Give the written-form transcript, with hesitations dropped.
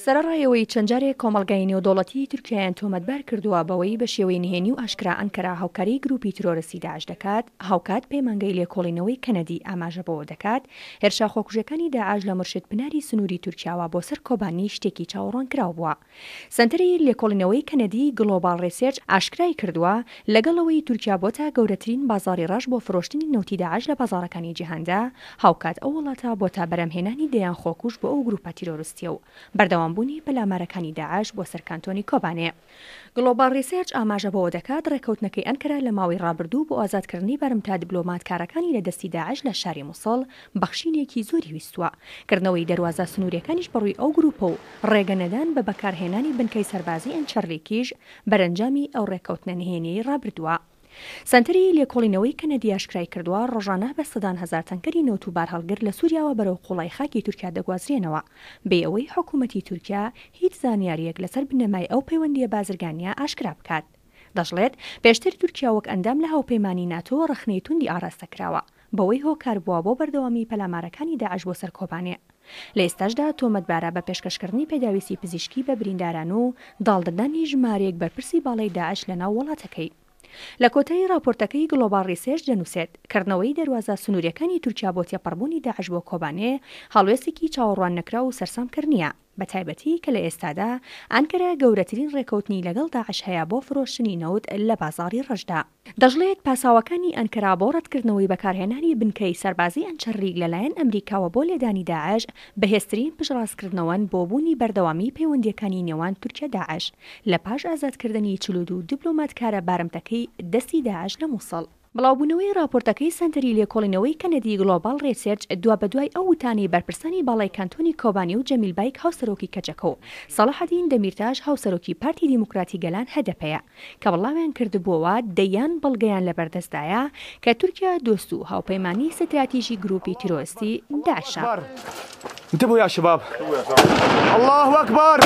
سەرڕایەوەی چەند جارێک کۆمەڵگای نێودەوڵەتی تورکیایان تۆمەتبار کردووە بەوەی بە شێوەی نهێنی و ئاشکرا ئەنکەرا هاوکاری گروپی ترۆریستی داعش دەکات، هاوکات پەیمانگەی لێکۆڵینەوەی کەنەدی ئاماژە بەوە دەکات هێرشا خۆکوژەکانی داعش لە مرشد پناری سنووری تورکیاوە بۆ سەر کۆبانی شتێکی چاوەڕوان کراو بووە. سەنتەری لێکۆڵینەوەی کەنەدی گلۆبال ریسێرچ ئاشکرای کردووە لەگەڵەوەی تورکیا بۆتە گەورەترین بازاری ڕەش بۆ فرۆشتنی نەوتی داعش لە بازاڕەکانی جیهاندا، هاوکات ئەو وڵاتە بۆتە بەرهەمهێنانی دەیان خۆکوژ بۆ ئەو گروپە تیرۆریستیە و بەردەوامبوونی پەلامارەکانی داعش بۆ سەر کانتۆنی کۆبانێ. گلۆبال ریسێرچ ئاماژە بەوە دەکات ڕێکەوتنەکەی ئەنکەرا لە ماوەی ڕابردوو بۆ ئازادکردنی بەرمتا دیبلۆماتکارەکانی لە دەستی داعش لە شاری مووسڵ بەخشینێکی زۆری ویستووە، کردنەوەی دەواازە سنوورەکانیش بەڕووی ئەو گروپە و ڕێگەنەدان بە بەکارهێنانی بنکەی سەربازی ئەنچەرلیکیش بەرەنجامی ئەو ڕێکەوتنە نهێنیی ڕابردووە. سەنتەری لێکۆڵینەوەی کەنەدی ئاشکرای کردووە ڕۆژانە بە سەدان هەزار تەنکەری نەوتوبار هەڵگر لە سووریاوە بەرەو قوڵای خاکی تورکیا دەگوازرێنەوە بێ ئەوەی حکوومەتی تورکیا هیچ زانیاریەک لەسەر بنەمای ئەو پەیوەندیە بازرگانیە ئاشکرا بکات. دەژڵێت پێشتر تورکیا وەک ئەندام لە هاوپەیمانی ناتۆ ڕخنەی توندی ئاراستە کراوە بەوەی هۆکار بووە بۆ بەردەوامی پەلامارەکانی داعش بۆ سەر کۆبانێ. لە ئێستاشدا تۆمەتبارە بە پێشکەشکردنی پێداویستی پزیشکی بە برینداران و داڵدەدانی ژمارەیەک بەرپرسی باڵای داعش لەناو وڵاتەکەی. لە کۆتایی راپۆرتەکەی گلۆبال ریسێرچ دەنووسێت کردنەوەی دەواازە سنوورەکانی تورکیا بۆ تێپەڕبوونی داعش بۆ کۆبانێ هەڵوێستێکی چاوەڕوان نەکرا و سەرسامکردنیە، بە تایبەتی کە لە ئێستادا ئەنکەرا گەورەترین ڕێکەوتنی لەگەڵ داعش هەیە بۆ فرۆشتنی نەوت لە بازاڕی ڕەشدا. دەژڵێت پاساوەکانی ئەنکەرا بۆ ڕەتکردنەوەی بەکارهێنانی بنکەی سەربازی ئەنچەرلیگ لەلایەن ئەمریکاوە بۆ لێدانی داعش بەهێزترین پشڕاستکردنەوەن بۆ بوونی بەردەوامی پەیوەندیەکانی نێوان تورکیا داعش لە پاش ئازادکردنی 42 دیبلۆماتکارە بارمتەکەی دەستی داعش لە مووسڵ. بڵاوبوونەوەی راپۆرتەکەی سەنتەری لێکۆڵینەوەی کەنەدی گلۆبال ریسێرچ دوا بەدوای ئەو وتانی بەرپرسانی باڵای کانتۆنی کۆبانی و جەمیل بایک هاوسەرۆکی کەچەکە و سەلاحەدین دەمیرتاش هاوسەرۆکی پارتی دیموکراتی گەلان هەدەپەیە کە بڵاویان کردبووەوە دەیان بەڵگەیان لەبەردەستدایە کە تورکیا دۆست و هاوپەیمانی ستراتیژی گروپی تیرۆریستی داعشە. انتبهوا يا شباب الله أكبر.